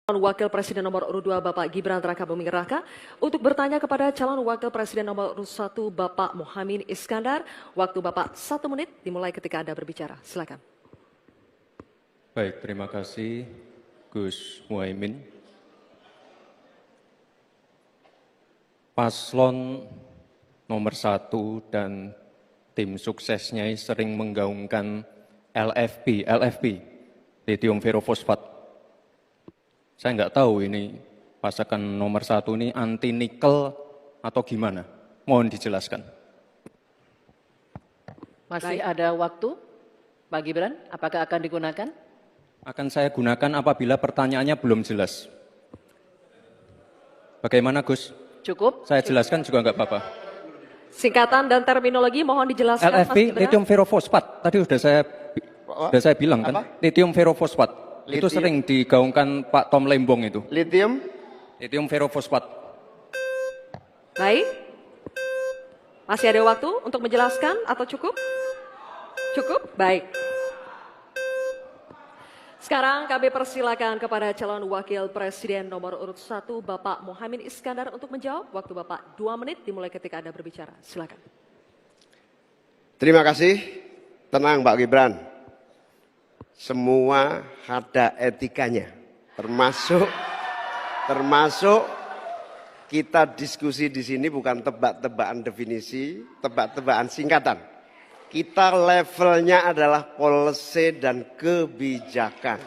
Wakil Presiden nomor urut 2 Bapak Gibran Rakabuming Raka untuk bertanya kepada calon Wakil Presiden nomor urut 1 Bapak Muhaimin Iskandar. Waktu Bapak 1 menit dimulai ketika Anda berbicara. Silakan. Baik, terima kasih Gus Muhaimin. Paslon nomor 1 dan tim suksesnya sering menggaungkan LFP, lithium ferrofosfat. Saya nggak tahu ini pasangan nomor 1 ini anti nikel atau gimana. Mohon dijelaskan. Masih ada waktu, Pak Gibran, apakah akan digunakan? Akan saya gunakan apabila pertanyaannya belum jelas. Bagaimana Gus? Cukup? Saya jelaskan juga nggak apa-apa. Singkatan dan terminologi mohon dijelaskan. LFP, lithium ferrofosfat. Tadi sudah saya bilang kan, apa? lithium ferrofosfat. Itu sering digaungkan Pak Tom Lembong itu. Lithium Ferrofosfat. Baik. Masih ada waktu untuk menjelaskan atau cukup? Cukup? Baik. Sekarang kami persilakan kepada calon Wakil Presiden nomor urut 1 Bapak Muhaimin Iskandar untuk menjawab. Waktu Bapak 2 menit dimulai ketika Anda berbicara. Silakan. Terima kasih. Tenang Pak Gibran. Semua ada etikanya. Termasuk kita diskusi di sini bukan tebak-tebakan definisi, tebak-tebakan singkatan. Kita levelnya adalah policy dan kebijakan.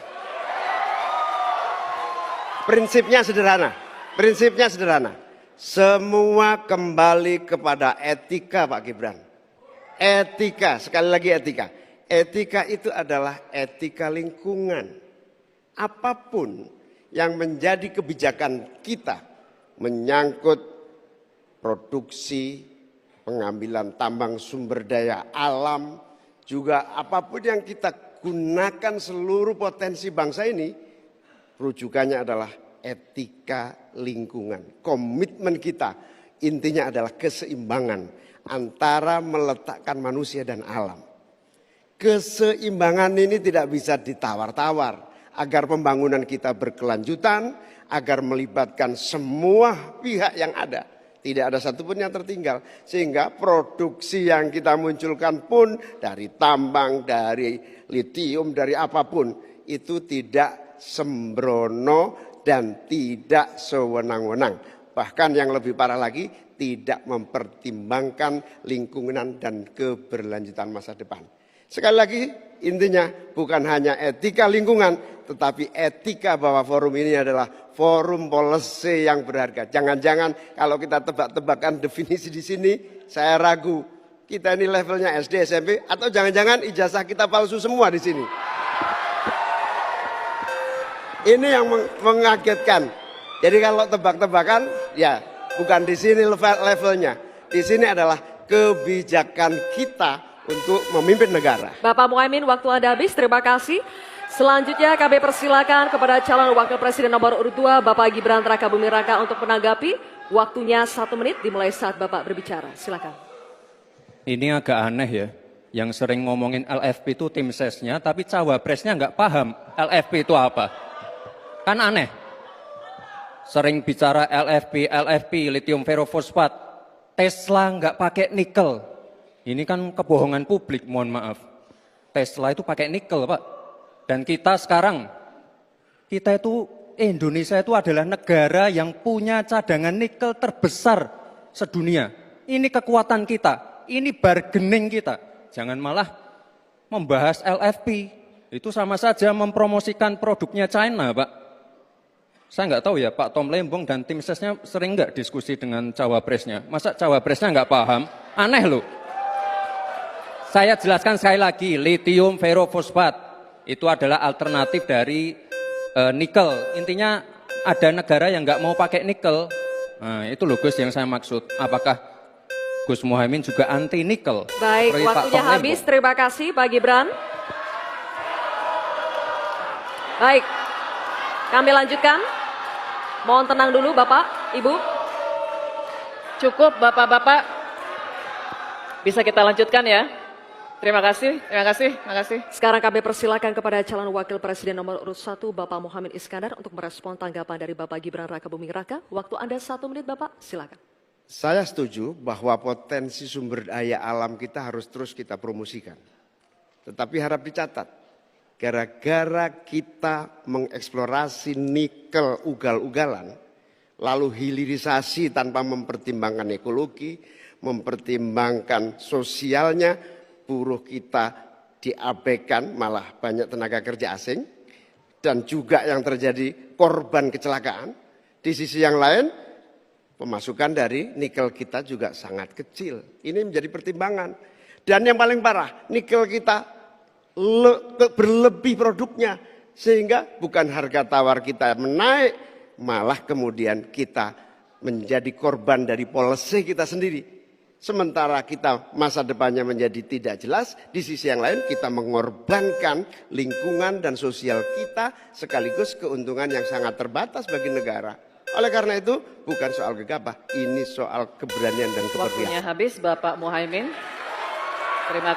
Prinsipnya sederhana. Semua kembali kepada etika Pak Gibran. Etika, sekali lagi etika. Etika itu adalah etika lingkungan. Apapun yang menjadi kebijakan kita menyangkut produksi, pengambilan tambang sumber daya alam, juga apapun yang kita gunakan seluruh potensi bangsa ini, rujukannya adalah etika lingkungan. Komitmen kita intinya adalah keseimbangan antara meletakkan manusia dan alam. Keseimbangan ini tidak bisa ditawar-tawar agar pembangunan kita berkelanjutan, agar melibatkan semua pihak yang ada. Tidak ada satupun yang tertinggal. Sehingga produksi yang kita munculkan pun dari tambang, dari lithium, dari apapun. Itu tidak sembrono dan tidak sewenang-wenang. Bahkan yang lebih parah lagi, tidak mempertimbangkan lingkungan dan keberlanjutan masa depan. Sekali lagi intinya bukan hanya etika lingkungan, tetapi etika bahwa forum ini adalah forum policy yang berharga. Jangan-jangan kalau kita tebak-tebakan definisi di sini, saya ragu kita ini levelnya SD, SMP, atau jangan-jangan ijazah kita palsu semua di sini. Ini yang mengagetkan. Jadi kalau tebak-tebakan, ya bukan di sini levelnya. Di sini adalah kebijakan kita untuk memimpin negara. Bapak Muhaimin, waktu Anda habis. Terima kasih. Selanjutnya kami persilakan kepada calon Wakil Presiden nomor urut 2 Bapak Gibran Rakabuming Raka untuk menanggapi. Waktunya 1 menit dimulai saat Bapak berbicara. Silakan. Ini agak aneh ya. Yang sering ngomongin LFP itu tim sesnya, tapi cawapresnya nggak paham LFP itu apa. Kan aneh. Sering bicara LFP, lithium ferrofosfat. Tesla nggak pakai nikel. Ini kan kebohongan publik, mohon maaf. Tesla itu pakai nikel, Pak. Dan kita sekarang, Indonesia itu adalah negara yang punya cadangan nikel terbesar sedunia. Ini kekuatan kita, ini bargaining kita. Jangan malah membahas LFP. Itu sama saja mempromosikan produknya China, Pak. Saya nggak tahu ya, Pak Tom Lembong dan tim sesnya sering nggak diskusi dengan cawapresnya. Masa cawapresnya nggak paham? Aneh loh. Saya jelaskan sekali lagi, lithium ferrofosfat itu adalah alternatif dari nikel. Intinya ada negara yang nggak mau pakai nikel. Nah, itu loh Gus yang saya maksud. Apakah Gus Muhaimin juga anti nikel? Baik, waktunya habis. Terima kasih Pak Gibran. Baik, kami lanjutkan. Mohon tenang dulu Bapak, Ibu. Cukup Bapak-Bapak. Bisa kita lanjutkan ya. Terima kasih, terima kasih, terima kasih. Sekarang kami persilakan kepada calon wakil presiden nomor urut 1 Bapak Muhaimin Iskandar untuk merespon tanggapan dari Bapak Gibran Raka Buming Raka. Waktu Anda 1 menit Bapak, silakan. Saya setuju bahwa potensi sumber daya alam kita harus terus kita promosikan. Tetapi harap dicatat, gara-gara kita mengeksplorasi nikel ugal-ugalan, lalu hilirisasi tanpa mempertimbangkan ekologi, mempertimbangkan sosialnya, buruh kita diabaikan, malah banyak tenaga kerja asing, dan juga yang terjadi korban kecelakaan. Di sisi yang lain, pemasukan dari nikel kita juga sangat kecil. Ini menjadi pertimbangan. Dan yang paling parah, nikel kita berlebih produknya. Sehingga bukan harga tawar kita menaik, malah kemudian kita menjadi korban dari policy kita sendiri. Sementara kita masa depannya menjadi tidak jelas, di sisi yang lain kita mengorbankan lingkungan dan sosial kita sekaligus keuntungan yang sangat terbatas bagi negara. Oleh karena itu bukan soal gegabah, ini soal keberanian dan keberpihakan. Waktunya habis Bapak Muhaimin. Terima